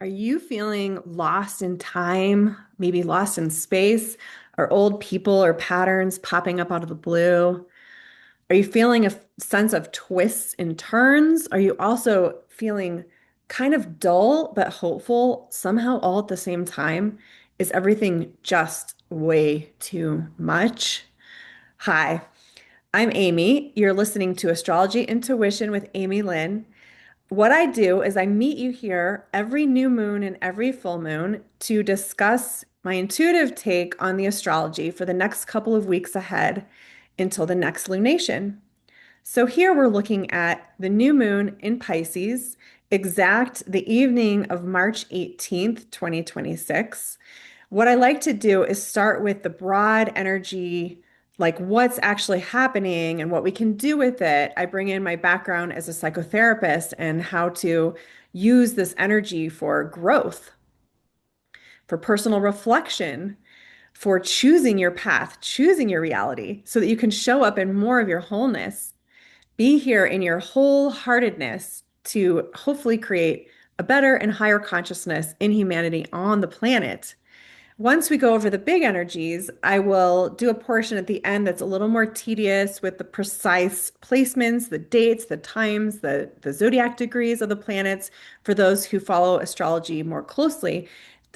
Are you feeling lost in time, maybe lost in space? Are old people or patterns popping up out of the blue? Are you feeling a sense of twists and turns? Are you also feeling kind of dull but hopeful somehow all at the same time? Is everything just way too much? Hi, I'm Amy. You're listening to Astrology Intuition with Amy Lynn. What I do is I meet you here every new moon and every full moon to discuss my intuitive take on the astrology for the next couple of weeks ahead until the next lunation. So here we're looking at the new moon in Pisces, exact the evening of March 18th, 2026. What I like to do is start with the broad energy, like what's actually happening and what we can do with it. I bring in my background as a psychotherapist and how to use this energy for growth, for personal reflection, for choosing your path, choosing your reality so that you can show up in more of your wholeness. Be here in your wholeheartedness to hopefully create a better and higher consciousness in humanity on the planet. Once we go over the big energies, I will do a portion at the end that's a little more tedious with the precise placements, the dates, the times, the zodiac degrees of the planets for those who follow astrology more closely.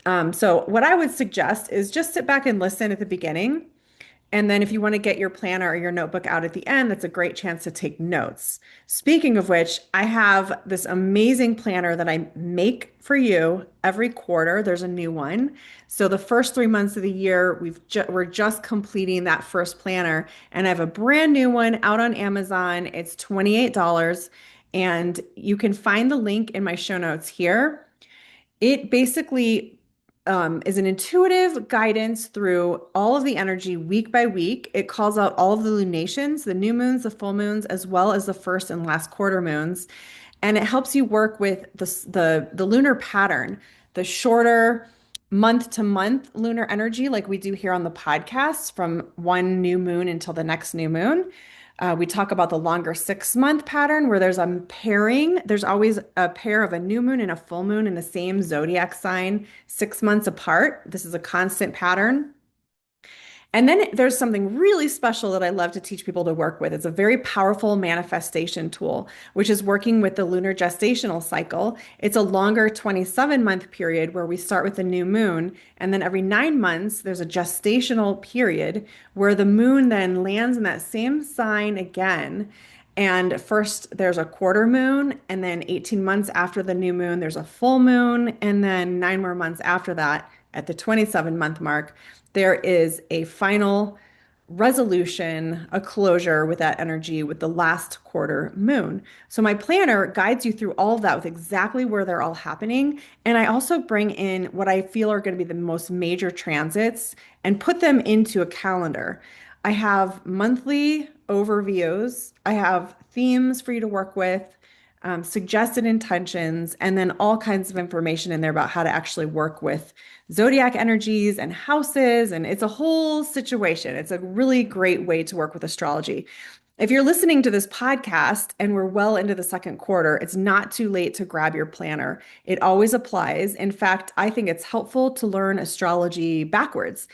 So, what I would suggest is just sit back and listen at the beginning. And then if you want to get your planner or your notebook out at the end, that's a great chance to take notes. Speaking of which, I have this amazing planner that I make for you every quarter. There's a new one. So the first 3 months of the year, we're just completing that first planner, and I have a brand new one out on Amazon. It's $28, and you can find the link in my show notes here. It basically is an intuitive guidance through all of the energy week by week. It calls out all of the lunations, the new moons, the full moons, as well as the first and last quarter moons. And it helps you work with the lunar pattern, the shorter month to month lunar energy, like we do here on the podcast, from one new moon until the next new moon. We talk about the longer 6 month pattern where there's a pairing. There's always a pair of a new moon and a full moon in the same zodiac sign 6 months apart. This is a constant pattern. And then there's something really special that I love to teach people to work with. It's a very powerful manifestation tool, which is working with the lunar gestational cycle. It's a longer 27-month period where we start with the new moon, and then every 9 months, there's a gestational period where the moon then lands in that same sign again. And first, there's a quarter moon, and then 18 months after the new moon, there's a full moon, and then 9 more months after that, at the 27-month mark, there is a final resolution, a closure with that energy with the last quarter moon. So my planner guides you through all of that with exactly where they're all happening. And I also bring in what I feel are going to be the most major transits and put them into a calendar. I have monthly overviews, I have themes for you to work with, suggested intentions, and then all kinds of information in there about how to actually work with zodiac energies and houses. And it's a whole situation. It's a really great way to work with astrology. If you're listening to this podcast and we're well into the second quarter, it's not too late to grab your planner. It always applies. In fact, I think it's helpful to learn astrology backwards,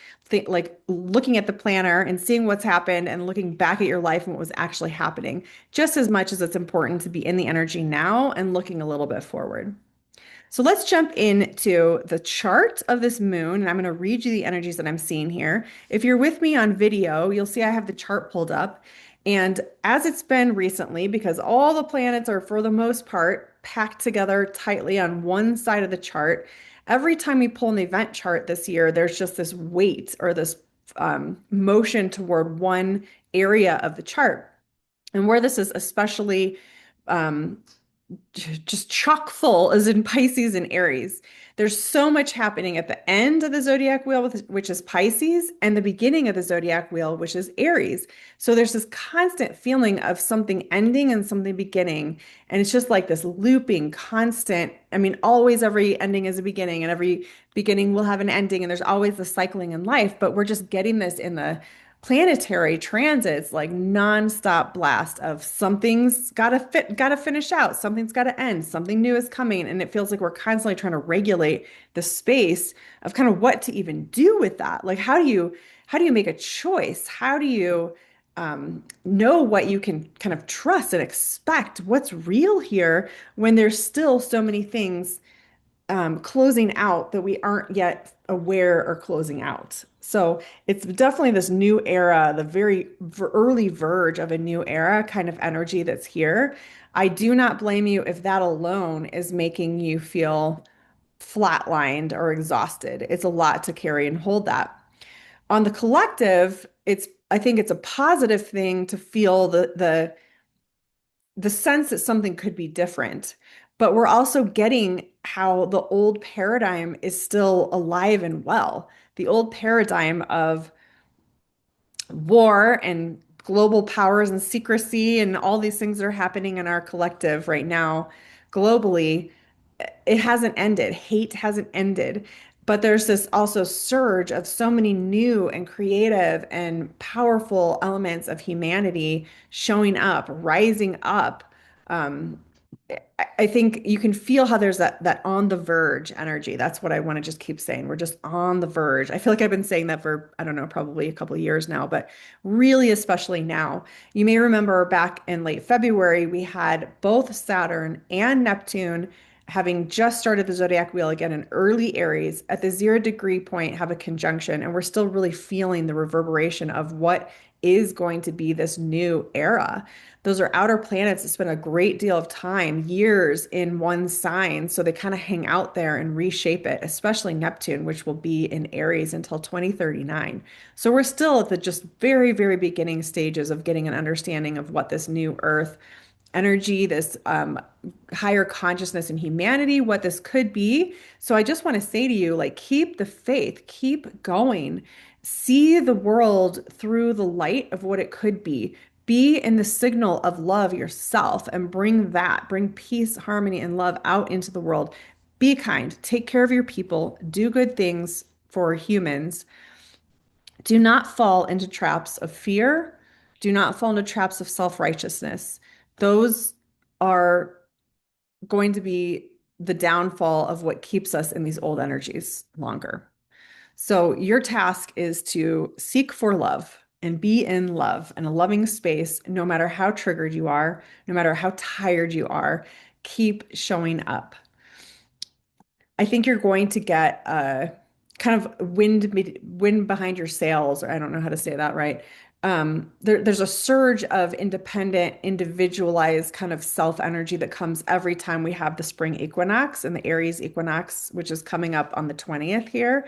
like looking at the planner and seeing what's happened and looking back at your life and what was actually happening, just as much as it's important to be in the energy now and looking a little bit forward. So let's jump into the chart of this moon, and I'm going to read you the energies that I'm seeing here. If you're with me on video, you'll see I have the chart pulled up. And as it's been recently, because all the planets are, for the most part, packed together tightly on one side of the chart, every time we pull an event chart this year, there's just this weight or this motion toward one area of the chart. And where this is especially um, just chock full as in Pisces and Aries. There's so much happening at the end of the zodiac wheel, which is Pisces, and the beginning of the zodiac wheel, which is Aries. So there's this constant feeling of something ending and something beginning. And it's just like this looping, constant. I mean, always every ending is a beginning, and every beginning will have an ending, and there's always the cycling in life. But we're just getting this in the planetary transits, like nonstop blast of something's gotta finish out, something's gotta end, something new is coming. And it feels like we're constantly trying to regulate the space of kind of what to even do with that. Like how do you make a choice? How do you know what you can kind of trust and expect? What's real here when there's still so many things closing out that we aren't yet aware are closing out. So it's definitely this new era, the very early verge of a new era kind of energy that's here. I do not blame you if that alone is making you feel flatlined or exhausted. It's a lot to carry and hold that. On the collective, I think it's a positive thing to feel the sense that something could be different. But we're also getting how the old paradigm is still alive and well. The old paradigm of war and global powers and secrecy and all these things that are happening in our collective right now globally, it hasn't ended. Hate hasn't ended. But there's this also surge of so many new and creative and powerful elements of humanity showing up, rising up. Um, I think you can feel how there's that on the verge energy. That's what I want to just keep saying. We're just on the verge. I feel like I've been saying that for, I don't know, probably a couple of years now, but really especially now. You may remember back in late February, we had both Saturn and Neptune having just started the zodiac wheel again in early Aries at the 0 degree point have a conjunction, and we're still really feeling the reverberation of what is going to be this new era. Those are outer planets that spend a great deal of time, years in one sign. So they kind of hang out there and reshape it, especially Neptune, which will be in Aries until 2039. So we're still at the just very, very beginning stages of getting an understanding of what this new Earth energy, this higher consciousness in humanity, what this could be. So I just want to say to you, like, keep the faith, keep going, see the world through the light of what it could be. Be in the signal of love yourself and bring peace, harmony, and love out into the world. Be kind, take care of your people, do good things for humans. Do not fall into traps of fear. Do not fall into traps of self-righteousness. Those are going to be the downfall of what keeps us in these old energies longer. So, your task is to seek for love and be in love and a loving space, no matter how triggered you are, no matter how tired you are, keep showing up. I think you're going to get kind of wind behind your sails, or I don't know how to say that right. There's a surge of independent, individualized kind of self energy that comes every time we have the spring equinox and the Aries equinox, which is coming up on the 20th here.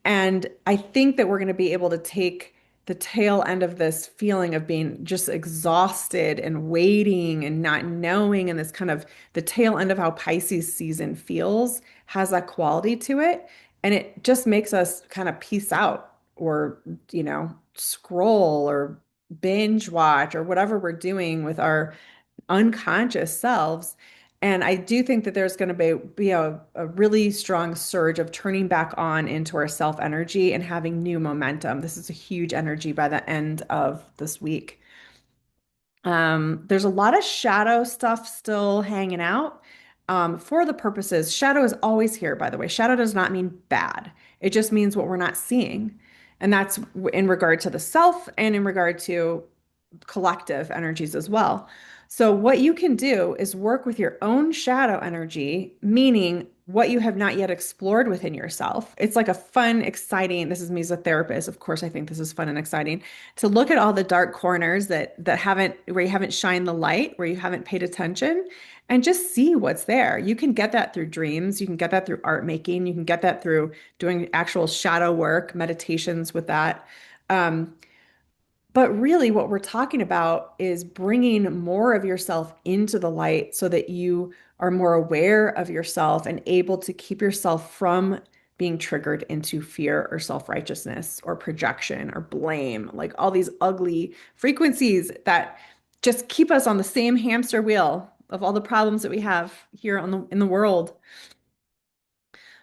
And I think that we're going to be able to take the tail end of this feeling of being just exhausted and waiting and not knowing, and this kind of the tail end of how Pisces season feels has that quality to it. And it just makes us kind of peace out or, scroll or binge watch or whatever we're doing with our unconscious selves. And I do think that there's going to be a really strong surge of turning back on into our self energy and having new momentum. This is a huge energy by the end of this week. There's a lot of shadow stuff still hanging out. For the purposes, shadow is always here, by the way. Shadow does not mean bad. It just means what we're not seeing. And that's in regard to the self and in regard to collective energies as well. So, what you can do is work with your own shadow energy, meaning what you have not yet explored within yourself. It's like a fun, exciting, this is me as a therapist. Of course, I think this is fun and exciting to look at all the dark corners that haven't, where you haven't shined the light, where you haven't paid attention, and just see what's there. You can get that through dreams. You can get that through art making. You can get that through doing actual shadow work, meditations with that. Um, but really, what we're talking about is bringing more of yourself into the light so that you are more aware of yourself and able to keep yourself from being triggered into fear or self-righteousness or projection or blame, like all these ugly frequencies that just keep us on the same hamster wheel of all the problems that we have here in the world.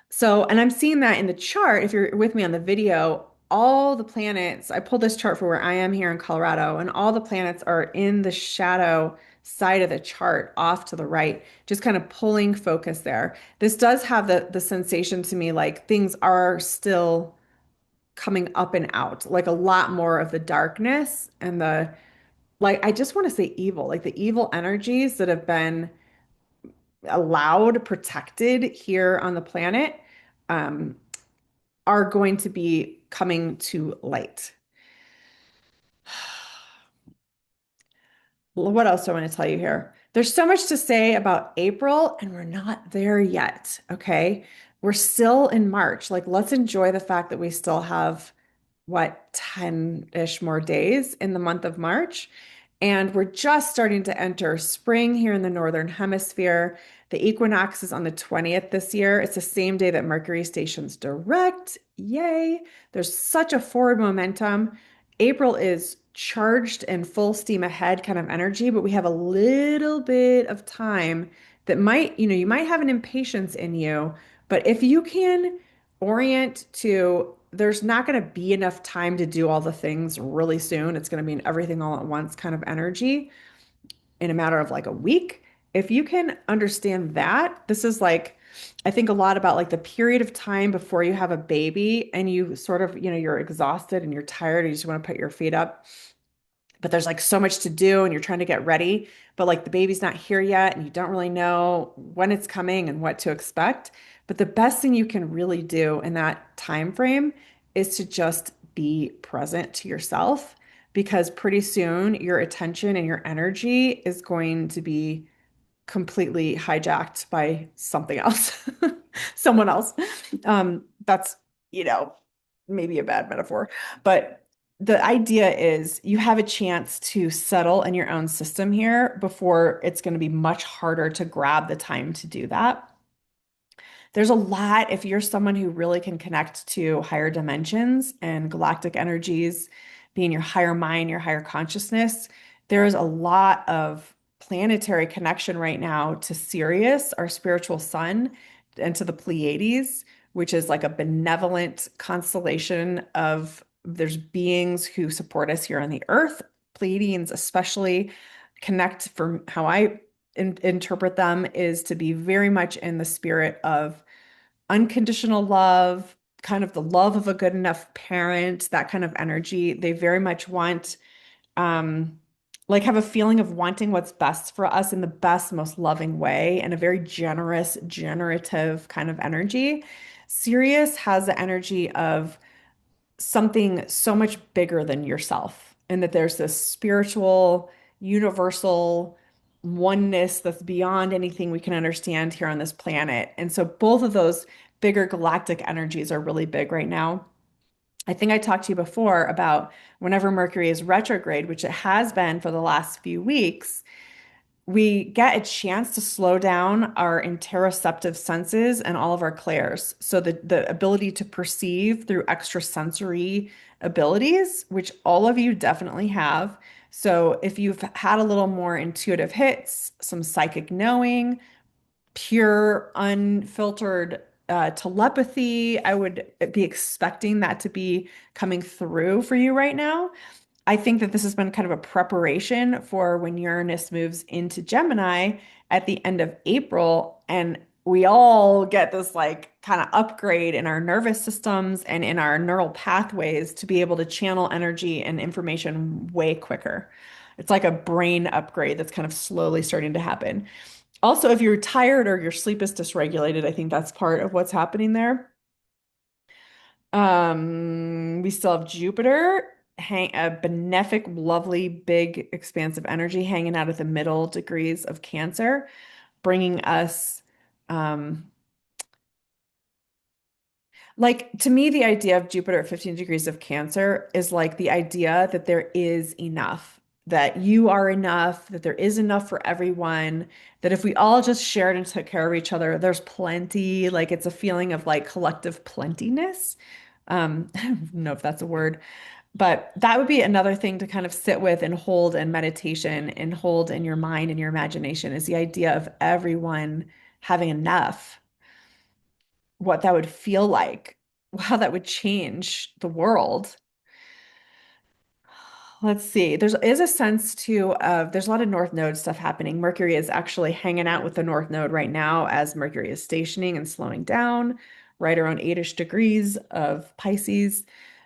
So, and I'm seeing that in the chart. If you're with me on the video, all the planets, I pulled this chart for where I am here in Colorado, and all the planets are in the shadow side of the chart off to the right, just kind of pulling focus there. This does have the sensation to me like things are still coming up and out, like a lot more of the darkness and the like I just want to say evil, like the evil energies that have been allowed, protected here on the planet, um, are going to be coming to light. What else do I want to tell you here? There's so much to say about April, and we're not there yet. Okay. We're still in March. Like, let's enjoy the fact that we still have what, 10-ish more days in the month of March. And we're just starting to enter spring here in the Northern Hemisphere. The equinox is on the 20th this year. It's the same day that Mercury stations direct. Yay. There's such a forward momentum. April is charged and full steam ahead kind of energy, but we have a little bit of time that might, you might have an impatience in you, but if you can orient to there's not going to be enough time to do all the things really soon. It's going to be an everything all at once kind of energy in a matter of like a week. If you can understand that, this is like, I think a lot about like the period of time before you have a baby and you sort of, you're exhausted and you're tired and you just want to put your feet up, but there's like so much to do and you're trying to get ready, but like the baby's not here yet and you don't really know when it's coming and what to expect. But the best thing you can really do in that time frame is to just be present to yourself because pretty soon your attention and your energy is going to be completely hijacked by something else, someone else. That's, you know, maybe a bad metaphor, but the idea is you have a chance to settle in your own system here before it's going to be much harder to grab the time to do that. There's a lot, if you're someone who really can connect to higher dimensions and galactic energies, being your higher mind, your higher consciousness, there's a lot of planetary connection right now to Sirius, our spiritual sun, and to the Pleiades, which is like a benevolent constellation of there's beings who support us here on the earth. Pleiadians especially connect from how I interpret them is to be very much in the spirit of unconditional love, kind of the love of a good enough parent, that kind of energy. They very much want, um, like, have a feeling of wanting what's best for us in the best, most loving way, and a very generous, generative kind of energy. Sirius has the energy of something so much bigger than yourself, and that there's this spiritual, universal oneness that's beyond anything we can understand here on this planet. And so both of those bigger galactic energies are really big right now. I think I talked to you before about whenever Mercury is retrograde, which it has been for the last few weeks, we get a chance to slow down our interoceptive senses and all of our clairs. So the ability to perceive through extrasensory abilities, which all of you definitely have. So if you've had a little more intuitive hits, some psychic knowing, pure, unfiltered telepathy, I would be expecting that to be coming through for you right now. I think that this has been kind of a preparation for when Uranus moves into Gemini at the end of April. And we all get this like kind of upgrade in our nervous systems and in our neural pathways to be able to channel energy and information way quicker. It's like a brain upgrade that's kind of slowly starting to happen. Also, if you're tired or your sleep is dysregulated, I think that's part of what's happening there. We still have Jupiter, a benefic, lovely, big, expansive energy hanging out at the middle degrees of Cancer, bringing us, um, like to me, the idea of Jupiter at 15 degrees of Cancer is like the idea that there is enough, that you are enough, that there is enough for everyone, that if we all just shared and took care of each other, there's plenty. Like it's a feeling of like collective plentiness. I don't know if that's a word, but that would be another thing to kind of sit with and hold in meditation and hold in your mind and your imagination is the idea of everyone having enough, what that would feel like. how that would change the world. Let's see. There's is a sense too of there's a lot of North Node stuff happening. Mercury is actually hanging out with the North Node right now as Mercury is stationing and slowing down right around 8-ish degrees of Pisces.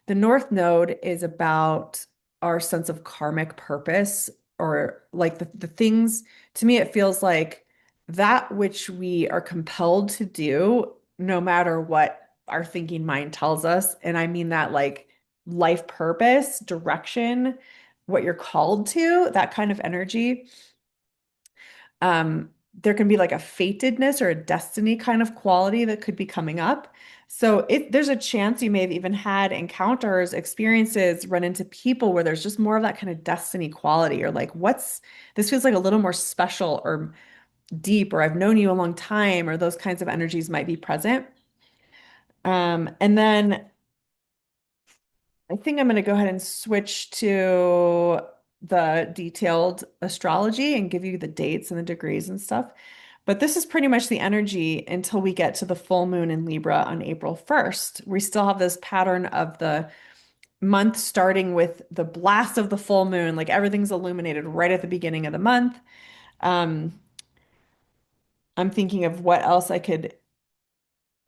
The North Node is about our sense of karmic purpose or like the things to me it feels like that which we are compelled to do no matter what our thinking mind tells us. And I mean that like life purpose, direction, what you're called to, that kind of energy. There can be like a fatedness or a destiny kind of quality that could be coming up. So there's a chance you may have even had encounters, experiences, run into people where there's just more of that kind of destiny quality, or like, this feels like a little more special or deep, or I've known you a long time, or those kinds of energies might be present. And then I think I'm going to go ahead and switch to the detailed astrology and give you the dates and the degrees and stuff. But this is pretty much the energy until we get to the full moon in Libra on April 1st. We still have this pattern of the month starting with the blast of the full moon, like everything's illuminated right at the beginning of the month. Um, I'm thinking of what else I could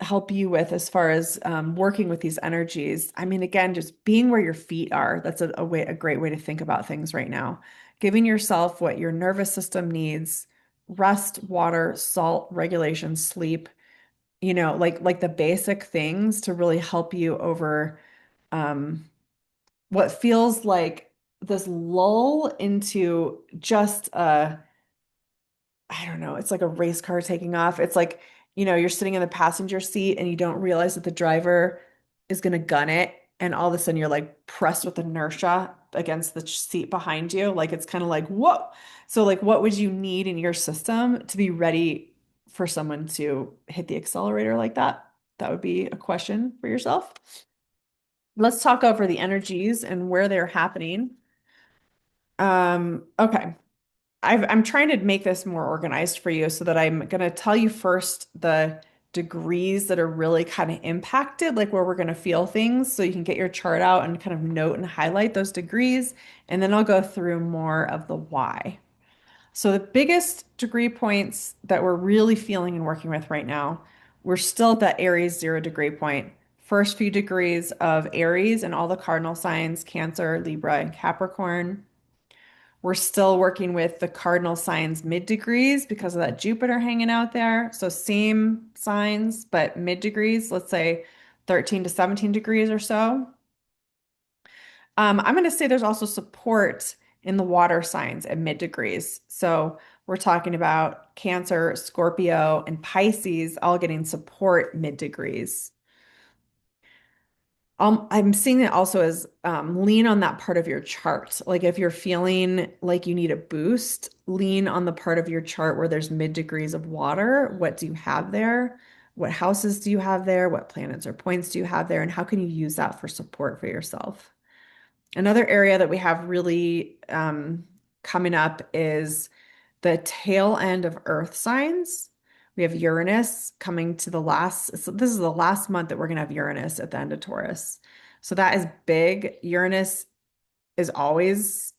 help you with as far as working with these energies. I mean, again, just being where your feet are. That's a great way to think about things right now. Giving yourself what your nervous system needs: rest, water, salt, regulation, sleep, like the basic things to really help you over um, what feels like this lull into just I don't know, it's like a race car taking off. It's like, you're sitting in the passenger seat and you don't realize that the driver is going to gun it. And all of a sudden you're like pressed with inertia against the seat behind you. Like it's kind of like, whoa. So, like, what would you need in your system to be ready for someone to hit the accelerator like that? That would be a question for yourself. Let's talk over the energies and where they're happening. Okay. I'm trying to make this more organized for you so that I'm going to tell you first the degrees that are really kind of impacted, like where we're going to feel things, so you can get your chart out and kind of note and highlight those degrees. And then I'll go through more of the why. So, the biggest degree points that we're really feeling and working with right now, we're still at that Aries 0 degree point. First few degrees of Aries and all the cardinal signs, Cancer, Libra, and Capricorn. We're still working with the cardinal signs mid degrees because of that Jupiter hanging out there. So same signs, but mid degrees, let's say 13 to 17 degrees or so. I'm going to say there's also support in the water signs at mid degrees. So we're talking about Cancer, Scorpio, and Pisces all getting support mid degrees. I'm seeing it also as lean on that part of your chart. Like if you're feeling like you need a boost, lean on the part of your chart where there's mid degrees of water. What do you have there? What houses do you have there? What planets or points do you have there? And how can you use that for support for yourself? Another area that we have really coming up is the tail end of Earth signs. We have Uranus coming to the last, so this is the last month that we're going to have Uranus at the end of Taurus. So that is big. Uranus is always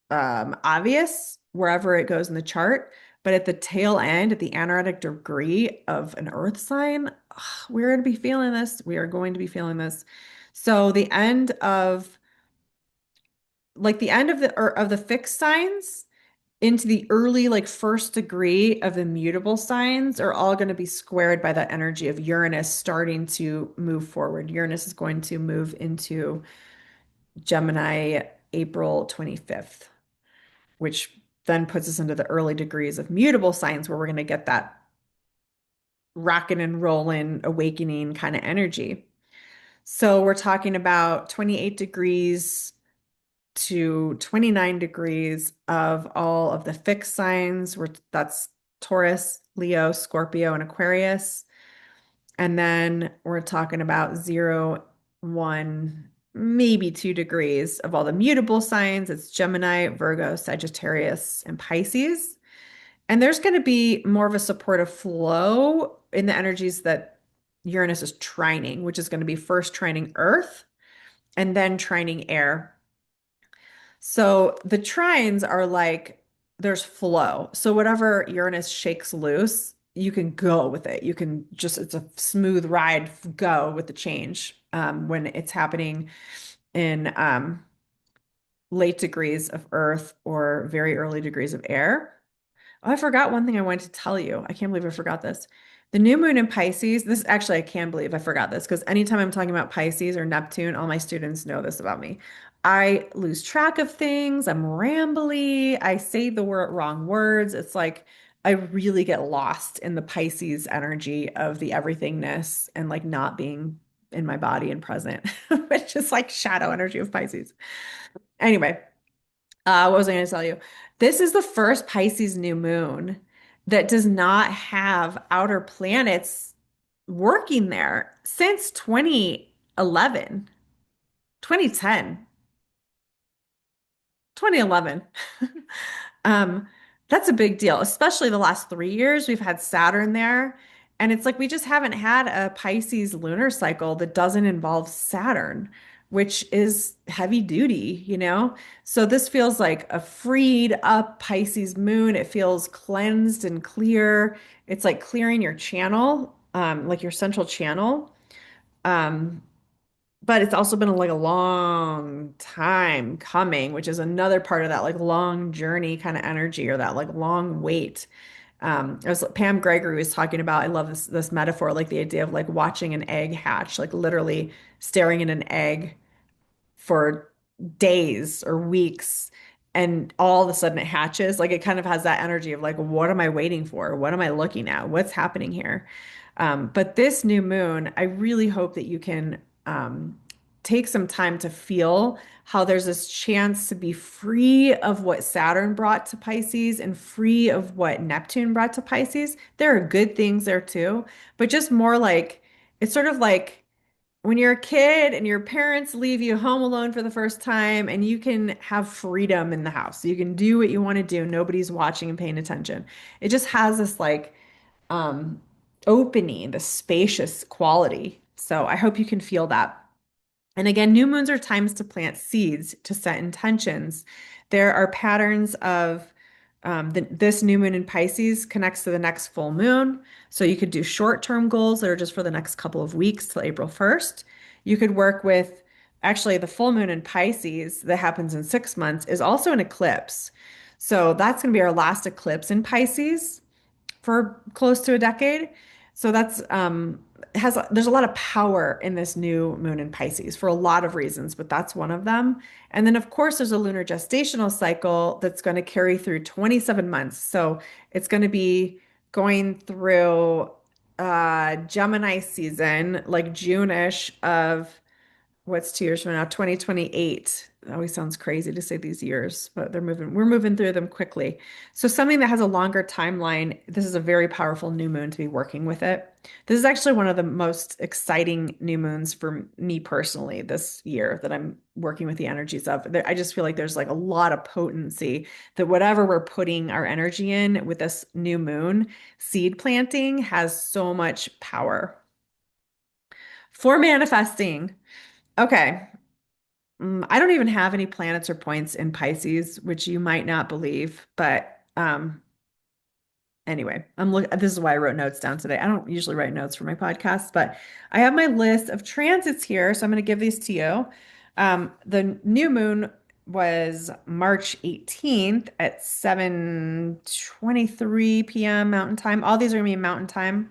obvious wherever it goes in the chart. But at the tail end, at the anaretic degree of an Earth sign, we're going to be feeling this. We are going to be feeling this. So the end of the fixed signs into the early like first degree of the mutable signs are all going to be squared by that energy of Uranus starting to move forward. Uranus is going to move into Gemini April 25th, which then puts us into the early degrees of mutable signs where we're going to get that rocking and rolling, awakening kind of energy. So we're talking about 28 degrees to 29 degrees of all of the fixed signs, where that's Taurus, Leo, Scorpio, and Aquarius. And then we're talking about 0, 1, maybe 2 degrees of all the mutable signs. It's Gemini, Virgo, Sagittarius, and Pisces. And there's going to be more of a supportive flow in the energies that Uranus is trining, which is going to be first trining Earth and then trining air. So the trines are like there's flow. So whatever Uranus shakes loose, you can go with it. You can just, it's a smooth ride, go with the change when it's happening in late degrees of Earth or very early degrees of air. Oh, I forgot one thing I wanted to tell you. I can't believe I forgot this. The new moon in Pisces, this actually, I can't believe I forgot this because anytime I'm talking about Pisces or Neptune, all my students know this about me. I lose track of things. I'm rambly. I say the wrong words. It's like I really get lost in the Pisces energy of the everythingness and like not being in my body and present, which is like shadow energy of Pisces. Anyway, what was I going to tell you? This is the first Pisces new moon that does not have outer planets working there since 2011, 2010, 2011. Um, that's a big deal, especially the last 3 years. We've had Saturn there, and it's like we just haven't had a Pisces lunar cycle that doesn't involve Saturn, which is heavy duty, you know? So this feels like a freed up Pisces moon. It feels cleansed and clear. It's like clearing your channel, like your central channel. Um, but it's also been like a long time coming, which is another part of that like long journey kind of energy or that like long wait. As Pam Gregory was talking about, I love this metaphor, like the idea of like watching an egg hatch, like literally staring at an egg for days or weeks, and all of a sudden it hatches. Like it kind of has that energy of like, what am I waiting for? What am I looking at? What's happening here? But this new moon, I really hope that you can take some time to feel how there's this chance to be free of what Saturn brought to Pisces and free of what Neptune brought to Pisces. There are good things there too, but just more like it's sort of like when you're a kid and your parents leave you home alone for the first time and you can have freedom in the house. You can do what you want to do. Nobody's watching and paying attention. It just has this like um opening, the spacious quality. So I hope you can feel that. And again, new moons are times to plant seeds, to set intentions. There are patterns of this new moon in Pisces connects to the next full moon. So you could do short-term goals that are just for the next couple of weeks till April 1st. You could work with actually the full moon in Pisces that happens in 6 months is also an eclipse. So that's going to be our last eclipse in Pisces for close to a decade. So that's has there's a lot of power in this new moon in Pisces for a lot of reasons, but that's one of them. And then of course there's a lunar gestational cycle that's going to carry through 27 months. So it's going to be going through Gemini season, like June-ish of what's 2 years from now? 2028. It always sounds crazy to say these years, but we're moving through them quickly. So something that has a longer timeline, this is a very powerful new moon to be working with it. This is actually one of the most exciting new moons for me personally this year that I'm working with the energies of. I just feel like there's like a lot of potency that whatever we're putting our energy in with this new moon, seed planting has so much power for manifesting. Okay. I don't even have any planets or points in Pisces, which you might not believe, but anyway, this is why I wrote notes down today. I don't usually write notes for my podcast, but I have my list of transits here, so I'm going to give these to you. The new moon was March 18th at 7:23 p.m. Mountain Time. All these are going to be Mountain Time.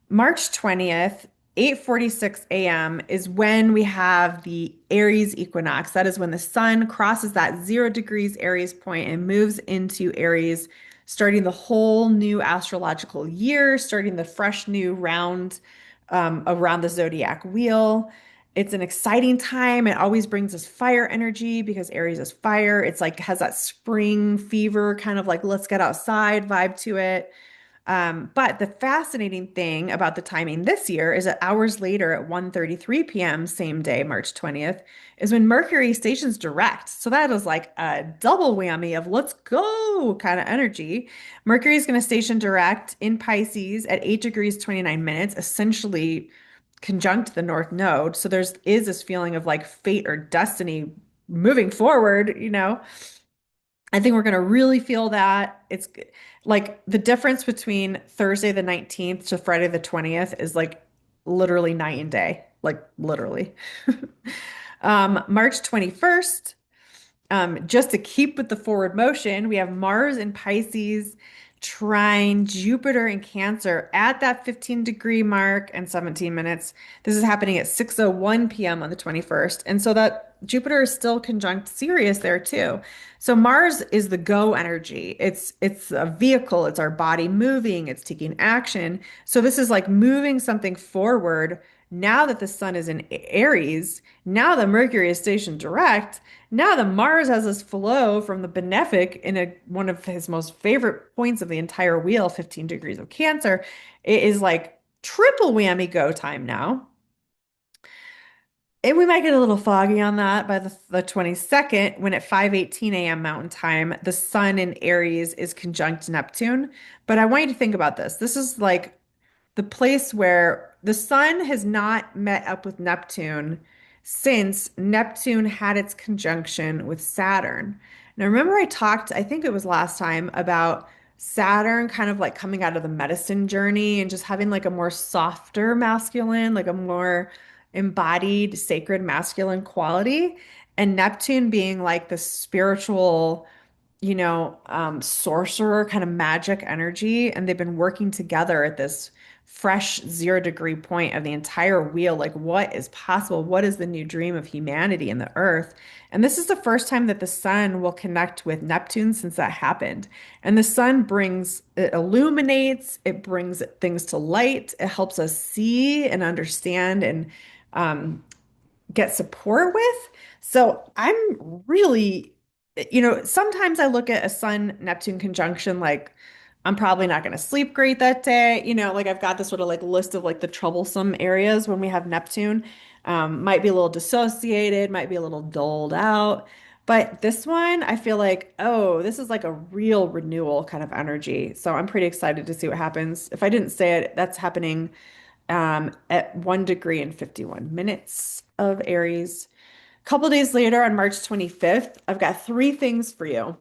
March 20th, 8:46 a.m. is when we have the Aries equinox. That is when the sun crosses that 0 degrees Aries point and moves into Aries, starting the whole new astrological year, starting the fresh new round around the zodiac wheel. It's an exciting time. It always brings us fire energy because Aries is fire. It's like has that spring fever kind of like let's get outside vibe to it. But the fascinating thing about the timing this year is that hours later at 1:33 p.m., same day, March 20th, is when Mercury stations direct. So that is like a double whammy of let's go kind of energy. Mercury is going to station direct in Pisces at 8 degrees 29 minutes, essentially conjunct the North Node. So there's is this feeling of like fate or destiny moving forward, you know. I think we're going to really feel that. It's like the difference between Thursday the 19th to Friday the 20th is like literally night and day, like literally. March 21st, just to keep with the forward motion, we have Mars in Pisces trine Jupiter in Cancer at that 15-degree mark and 17 minutes. This is happening at 6:01 p.m. on the 21st. And so that Jupiter is still conjunct Sirius there too. So Mars is the go energy. It's a vehicle, it's our body moving, it's taking action. So this is like moving something forward. Now that the sun is in Aries, now that Mercury is stationed direct, now the Mars has this flow from the benefic in one of his most favorite points of the entire wheel, 15 degrees of Cancer. It is like triple whammy go time now. And we might get a little foggy on that by the 22nd, when at 5:18 a.m. Mountain Time, the sun in Aries is conjunct Neptune. But I want you to think about this. This is like the place where the sun has not met up with Neptune since Neptune had its conjunction with Saturn. Now, remember, I talked, I think it was last time, about Saturn kind of like coming out of the medicine journey and just having like a more softer masculine, like a more embodied sacred masculine quality, and Neptune being like the spiritual, sorcerer kind of magic energy. And they've been working together at this fresh 0 degree point of the entire wheel. Like, what is possible? What is the new dream of humanity and the earth? And this is the first time that the sun will connect with Neptune since that happened. And the sun brings, it illuminates, it brings things to light, it helps us see and understand and um, get support with. So I'm really, sometimes I look at a Sun Neptune conjunction like I'm probably not going to sleep great that day. Like I've got this sort of like list of like the troublesome areas when we have Neptune. Might be a little dissociated, might be a little doled out. But this one, I feel like, oh, this is like a real renewal kind of energy. So I'm pretty excited to see what happens. If I didn't say it, that's happening at 1 degree and 51 minutes of Aries. A couple days later, on March 25th, I've got three things for you.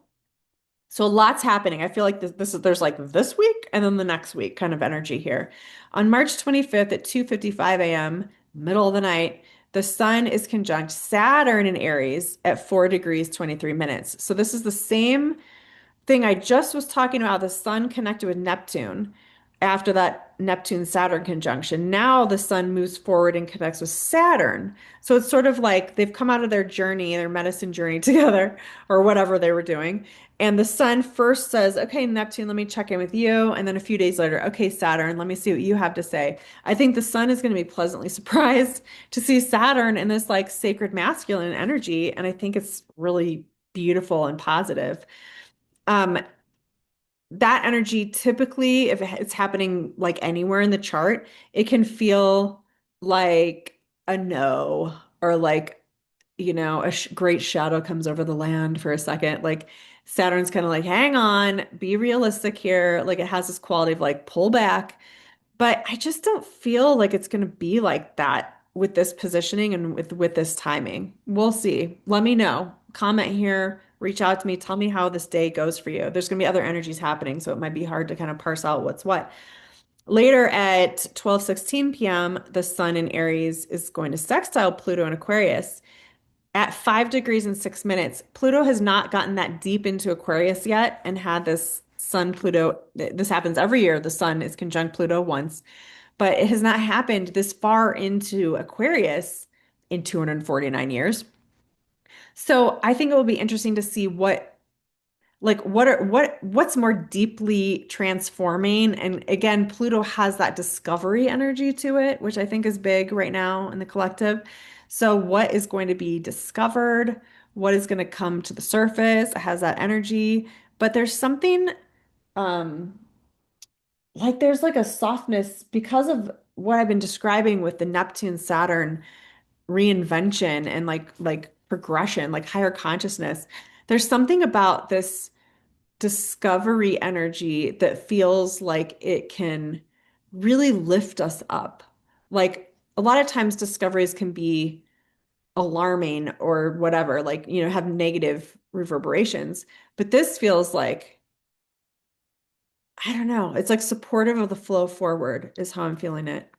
So lots happening. I feel like there's like this week and then the next week kind of energy here. On March 25th at 2:55 a.m., middle of the night, the sun is conjunct Saturn in Aries at 4 degrees 23 minutes. So this is the same thing I just was talking about, the sun connected with Neptune after that Neptune Saturn conjunction. Now the sun moves forward and connects with Saturn. So it's sort of like they've come out of their journey, their medicine journey together, or whatever they were doing. And the sun first says, okay, Neptune, let me check in with you. And then a few days later, okay, Saturn, let me see what you have to say. I think the sun is going to be pleasantly surprised to see Saturn in this like sacred masculine energy. And I think it's really beautiful and positive. Um, that energy typically, if it's happening like anywhere in the chart, it can feel like a no, or like, a sh great shadow comes over the land for a second. Like Saturn's kind of like, hang on, be realistic here. Like it has this quality of like pull back. But I just don't feel like it's going to be like that with this positioning and with this timing. We'll see. Let me know. Comment here, reach out to me, tell me how this day goes for you. There's going to be other energies happening, so it might be hard to kind of parse out what's what. Later at 12:16 p.m., the sun in Aries is going to sextile Pluto in Aquarius at 5 degrees and 6 minutes. Pluto has not gotten that deep into Aquarius yet and had this sun Pluto. This happens every year. The sun is conjunct Pluto once, but it has not happened this far into Aquarius in 249 years. So I think it will be interesting to see what's more deeply transforming. And again, Pluto has that discovery energy to it, which I think is big right now in the collective. So what is going to be discovered? What is going to come to the surface? It has that energy, but there's something um like there's like a softness because of what I've been describing with the Neptune Saturn reinvention and like progression, like higher consciousness. There's something about this discovery energy that feels like it can really lift us up. Like a lot of times discoveries can be alarming or whatever, like, have negative reverberations. But this feels like, I don't know, it's like supportive of the flow forward, is how I'm feeling it.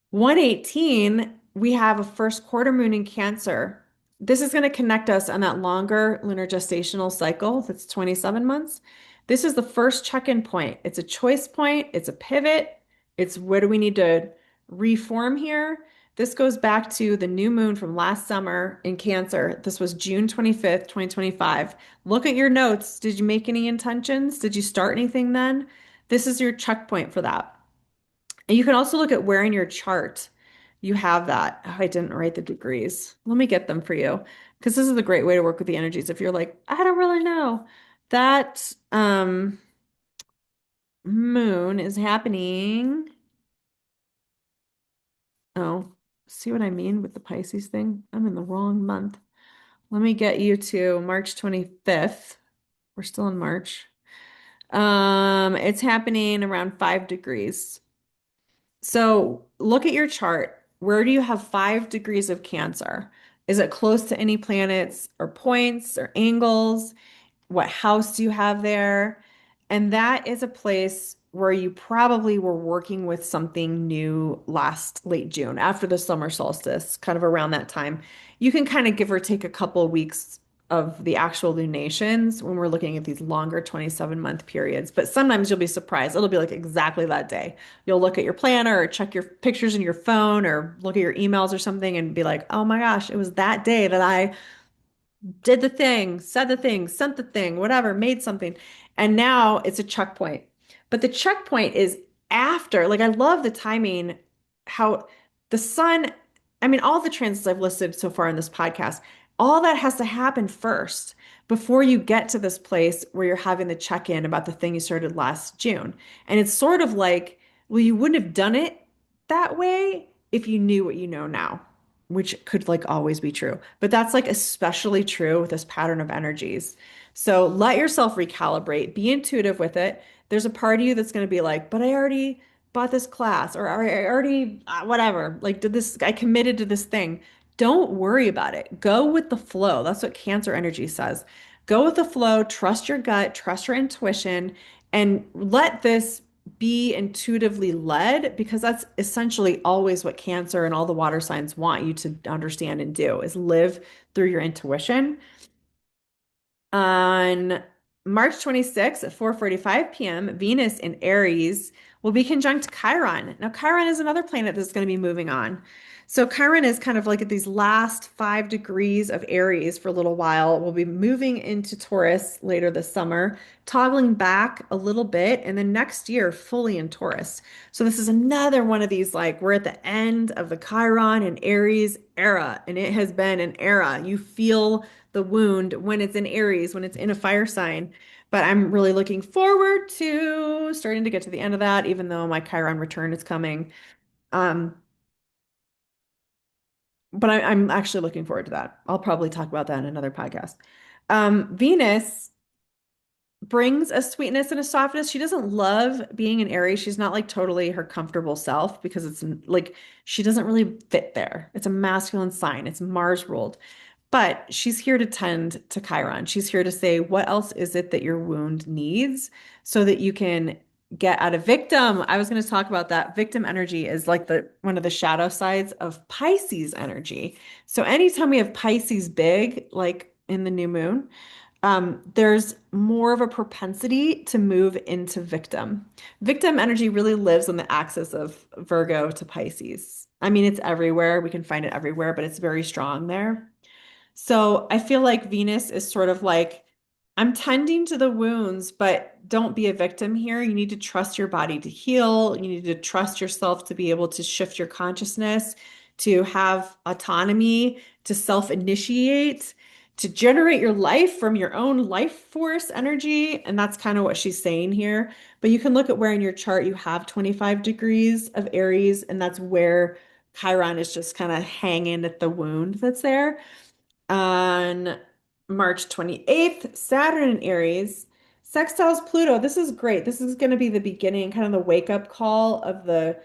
118, we have a first quarter moon in Cancer. This is going to connect us on that longer lunar gestational cycle that's 27 months. This is the first check-in point. It's a choice point, it's a pivot. It's where do we need to reform here? This goes back to the new moon from last summer in Cancer. This was June 25th, 2025. Look at your notes. Did you make any intentions? Did you start anything then? This is your checkpoint for that. And you can also look at where in your chart you have that. Oh, I didn't write the degrees. Let me get them for you because this is a great way to work with the energies. If you're like, I don't really know, that moon is happening. Oh, see what I mean with the Pisces thing? I'm in the wrong month. Let me get you to March 25th. We're still in March. It's happening around 5 degrees. So look at your chart. Where do you have 5 degrees of Cancer? Is it close to any planets or points or angles? What house do you have there? And that is a place where you probably were working with something new last late June after the summer solstice, kind of around that time. You can kind of give or take a couple of weeks of the actual lunations when we're looking at these longer 27-month periods. But sometimes you'll be surprised. It'll be like exactly that day. You'll look at your planner or check your pictures in your phone or look at your emails or something and be like, oh my gosh, it was that day that I did the thing, said the thing, sent the thing, whatever, made something. And now it's a checkpoint. But the checkpoint is after, like, I love the timing, how the sun, I mean, all the transits I've listed so far in this podcast, all that has to happen first before you get to this place where you're having the check in about the thing you started last June. And it's sort of like, well, you wouldn't have done it that way if you knew what you know now, which could like always be true. But that's like especially true with this pattern of energies. So let yourself recalibrate, be intuitive with it. There's a part of you that's going to be like, but I already bought this class or I already, whatever, like did this, I committed to this thing. Don't worry about it. Go with the flow. That's what Cancer energy says. Go with the flow, trust your gut, trust your intuition, and let this be intuitively led because that's essentially always what Cancer and all the water signs want you to understand and do is live through your intuition. On March 26th at 4:45 p.m., Venus in Aries will be conjunct Chiron. Now, Chiron is another planet that's going to be moving on. So Chiron is kind of like at these last 5 degrees of Aries for a little while. We'll be moving into Taurus later this summer, toggling back a little bit, and then next year fully in Taurus. So this is another one of these like we're at the end of the Chiron and Aries era, and it has been an era. You feel the wound when it's in Aries, when it's in a fire sign. But I'm really looking forward to starting to get to the end of that, even though my Chiron return is coming. Um, but I'm actually looking forward to that. I'll probably talk about that in another podcast. Venus brings a sweetness and a softness. She doesn't love being in Aries. She's not like totally her comfortable self because it's like she doesn't really fit there. It's a masculine sign. It's Mars ruled. But she's here to tend to Chiron. She's here to say, what else is it that your wound needs so that you can get out of victim? I was going to talk about that. Victim energy is like the one of the shadow sides of Pisces energy. So anytime we have Pisces big, like in the new moon, there's more of a propensity to move into victim. Victim energy really lives on the axis of Virgo to Pisces. I mean, it's everywhere. We can find it everywhere, but it's very strong there. So I feel like Venus is sort of like, I'm tending to the wounds, but don't be a victim here. You need to trust your body to heal. You need to trust yourself to be able to shift your consciousness, to have autonomy, to self-initiate, to generate your life from your own life force energy. And that's kind of what she's saying here. But you can look at where in your chart you have 25 degrees of Aries, and that's where Chiron is just kind of hanging at the wound that's there. On March 28th, Saturn in Aries sextiles Pluto. This is great. This is going to be the beginning, kind of the wake up call of the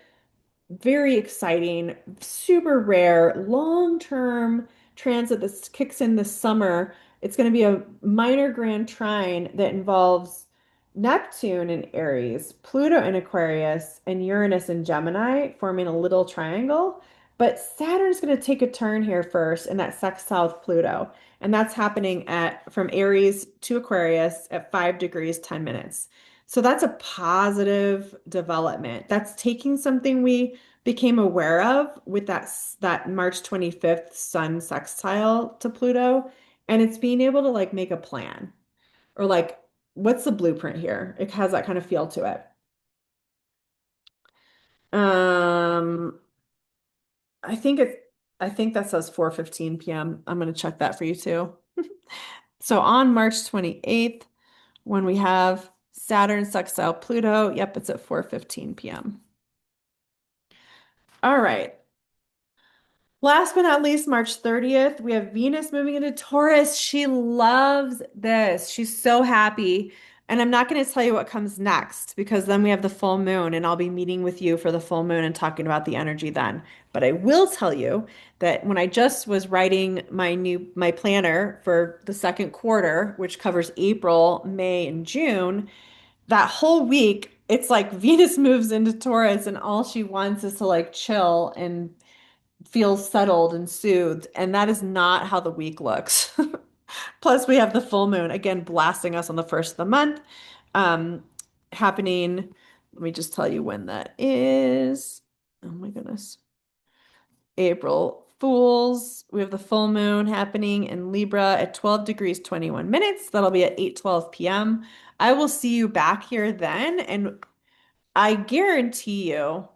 very exciting, super rare, long-term transit that kicks in this summer. It's going to be a minor grand trine that involves Neptune in Aries, Pluto in Aquarius, and Uranus in Gemini, forming a little triangle. But Saturn's going to take a turn here first in that sextile with Pluto. And that's happening at from Aries to Aquarius at 5 degrees, 10 minutes. So that's a positive development. That's taking something we became aware of with that March 25th Sun sextile to Pluto, and it's being able to like make a plan or like what's the blueprint here? It has that kind of feel to it. Um, I think it's I think that says 4:15 p.m. I'm going to check that for you too. So on March 28th, when we have Saturn sextile Pluto, yep, it's at 4:15 p.m. All right. Last but not least, March 30th, we have Venus moving into Taurus. She loves this. She's so happy. And I'm not going to tell you what comes next because then we have the full moon, and I'll be meeting with you for the full moon and talking about the energy then. But I will tell you that when I just was writing my planner for the second quarter, which covers April, May, and June, that whole week, it's like Venus moves into Taurus and all she wants is to like chill and feel settled and soothed. And that is not how the week looks. Plus, we have the full moon again blasting us on the first of the month, um, happening. Let me just tell you when that is. Oh my goodness. April Fools. We have the full moon happening in Libra at 12 degrees 21 minutes. That'll be at 8:12 p.m. I will see you back here then, and I guarantee you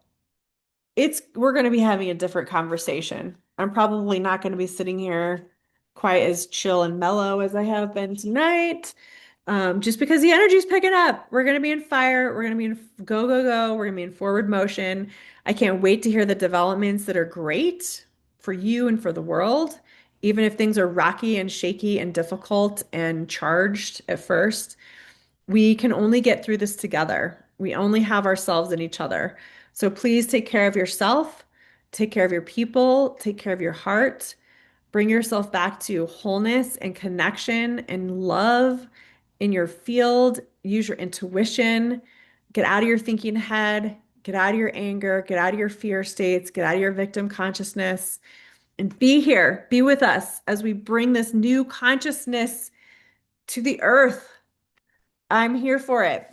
it's we're going to be having a different conversation. I'm probably not going to be sitting here quite as chill and mellow as I have been tonight. Just because the energy's picking up. We're going to be in fire. We're going to be in go, go, go. We're going to be in forward motion. I can't wait to hear the developments that are great for you and for the world. Even if things are rocky and shaky and difficult and charged at first, we can only get through this together. We only have ourselves and each other. So please take care of yourself, take care of your people, take care of your heart. Bring yourself back to wholeness and connection and love in your field. Use your intuition. Get out of your thinking head. Get out of your anger. Get out of your fear states. Get out of your victim consciousness and be here. Be with us as we bring this new consciousness to the earth. I'm here for it.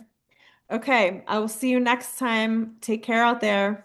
Okay, I will see you next time. Take care out there.